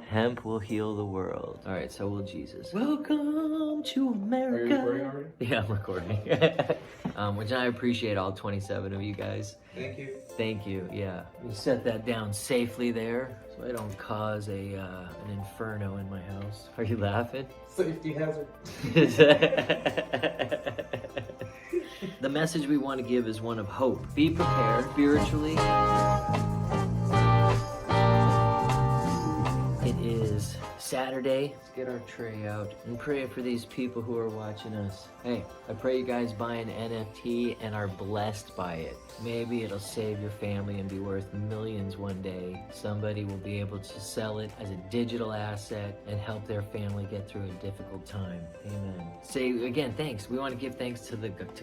Hemp will heal the world. All right, so will Jesus. Welcome to America. Are you recording already? Yeah, I'm recording. Which I appreciate all 27 of you guys. Thank you. Thank you, yeah. We set that down safely there so I don't cause an inferno in my house. Are you laughing? Safety hazard. The message we want to give is one of hope. Be prepared spiritually. It is Saturday. Let's get our tray out and pray for these people who are watching us. Hey, I pray you guys buy an NFT and are blessed by it. Maybe it'll save your family and be worth millions one day. Somebody will be able to sell it as a digital asset and help their family get through a difficult time. Amen. Say again, thanks. We want to give thanks to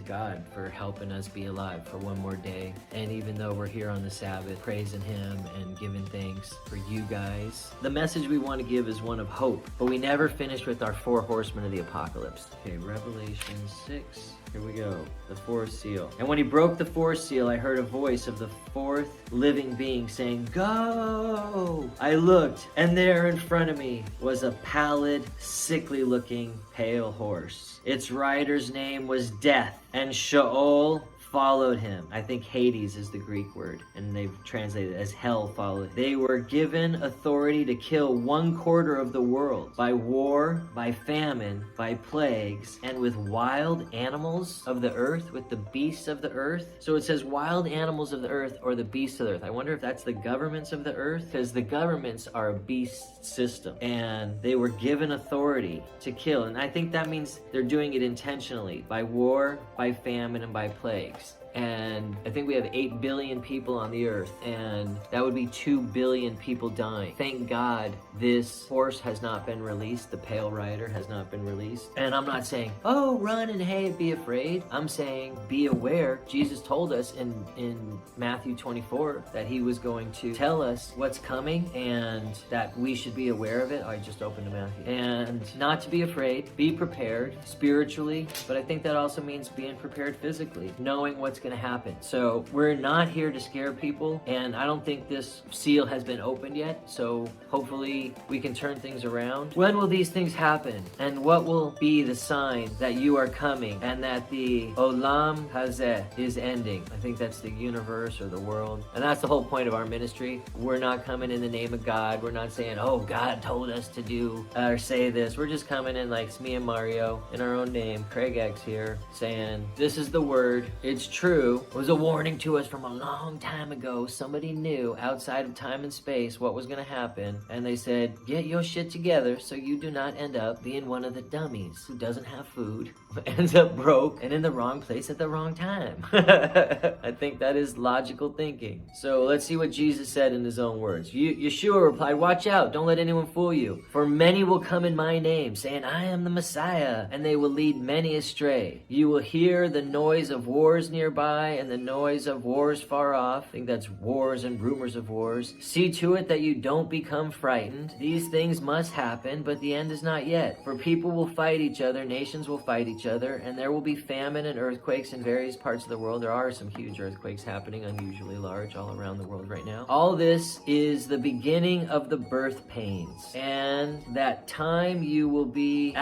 God for helping us be alive for one more day. And even though we're here on the Sabbath, praising Him and giving thanks for you guys. The message we want to give is one of hope, but we never finished with our 4 horsemen of the apocalypse. Okay, Revelation 6. Here we go. The 4th seal. And when he broke the 4th seal, I heard a voice of the 4th living being saying, "Go!" I looked, and there in front of me was a pallid, sickly-looking, pale horse. Its rider's name was Death, and Sheol followed him. I think Hades is the Greek word, and they've translated it as hell followed. They were given authority to kill 1/4 of the world by war, by famine, by plagues, and with wild animals of the earth, with the beasts of the earth. So it says wild animals of the earth or the beasts of the earth. I wonder if that's the governments of the earth, because the governments are a beast system, and they were given authority to kill. And I think that means they're doing it intentionally, by war, by famine, and by plagues. And I think we have 8 billion people on the earth, and that would be 2 billion people dying. Thank God this horse has not been released. The pale rider has not been released. And I'm not saying, oh, run and hey, be afraid. I'm saying, be aware. Jesus told us in Matthew 24 that he was going to tell us what's coming and that we should be aware of it. I just opened Matthew. And not to be afraid, be prepared spiritually, but I think that also means being prepared physically, knowing what's going to happen. So we're not here to scare people, and I don't think this seal has been opened yet, so hopefully we can turn things around. When will these things happen, and what will be the sign that you are coming and that the Olam Hazeh is ending? I think that's the universe or the world, and that's the whole point of our ministry. We're not coming in the name of God. We're not saying, oh, God told us to do or say this. We're just coming in like me and Mario in our own name. Craig X here, saying this is the word. It's true. It was a warning to us from a long time ago. Somebody knew outside of time and space what was going to happen, and they said, get your shit together so you do not end up being one of the dummies who doesn't have food, ends up broke and in the wrong place at the wrong time. I think that is logical thinking. So let's see what Jesus said in his own words. Yeshua replied, watch out, don't let anyone fool you. For many will come in my name, saying, I am the Messiah, and they will lead many astray. You will hear the noise of wars nearby and the noise of wars far off. I think that's wars and rumors of wars. See to it that you don't become frightened. These things must happen, but the end is not yet. For people will fight each other, nations will fight each other, and there will be famine and earthquakes in various parts of the world. There are some huge earthquakes happening, unusually large, all around the world right now. All this is the beginning of the birth pains. And at that time you will be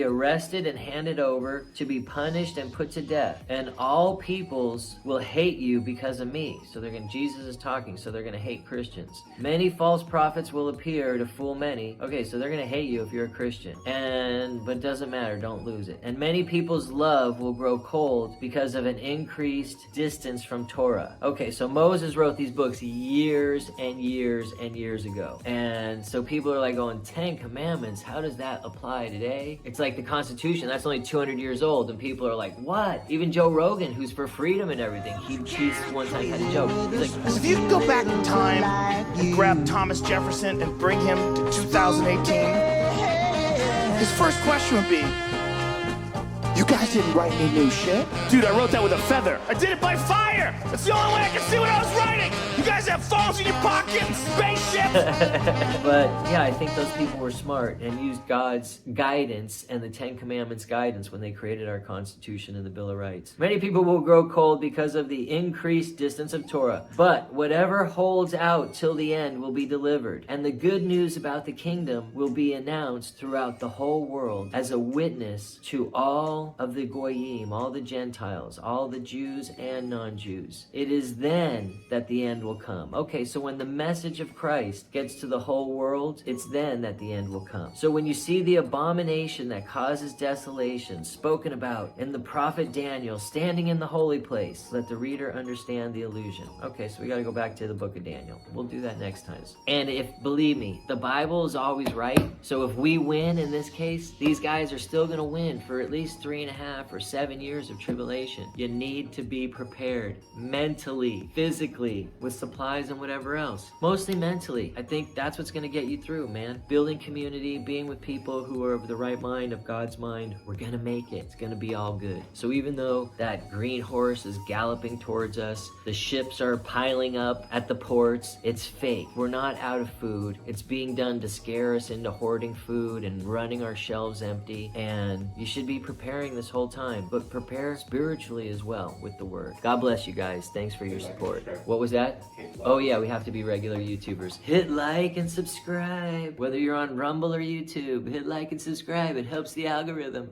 arrested and handed over to be punished and put to death. And all peoples will hate you because of me. So Jesus is talking, so they're going to hate Christians. Many false prophets will appear to fool many. Okay, so they're going to hate you if you're a Christian. But it doesn't matter, don't lose it. And many people's love will grow cold because of an increased distance from Torah. Okay, so Moses wrote these books years and years and years ago. And so people are like going, 10 commandments, how does that apply today? It's like the Constitution, that's only 200 years old, and people are like, what? Even Joe Rogan, who's for freedom and everything, he one time had a joke. He's like, if you could go back in time and grab Thomas Jefferson and bring him to 2018, his first question would be, You guys didn't write any new shit. Dude, I wrote that with a feather. I did it by fire. That's the only way I can see what I was writing. You guys have phones in your pockets, spaceships. But yeah, I think those people were smart and used God's guidance and the Ten Commandments guidance when they created our Constitution and the Bill of Rights. Many people will grow cold because of the increased distance of Torah, but whatever holds out till the end will be delivered. And the good news about the kingdom will be announced throughout the whole world as a witness to all of the Goyim, all the Gentiles, all the Jews and non-Jews. It is then that the end will come. Okay, so when the message of Christ gets to the whole world, it's then that the end will come. So when you see the abomination that causes desolation spoken about in the prophet Daniel standing in the holy place, let the reader understand the illusion. Okay, so we got to go back to the book of Daniel. We'll do that next time. And believe me, the Bible is always right. So if we win in this case, these guys are still going to win for at least 3.5 or 7 years of tribulation. You need to be prepared mentally, physically, with supplies and whatever else. Mostly mentally. I think that's what's going to get you through, man. Building community, being with people who are of the right mind, of God's mind. We're going to make it. It's going to be all good. So even though that green horse is galloping towards us, the ships are piling up at the ports, it's fake. We're not out of food. It's being done to scare us into hoarding food and running our shelves empty. And you should be preparing this whole time, but prepare spiritually as well with the word. God bless you guys. Thanks for your support. What was that? Oh yeah, we have to be regular YouTubers. Hit like and subscribe. Whether you're on Rumble or YouTube, hit like and subscribe. It helps the algorithm.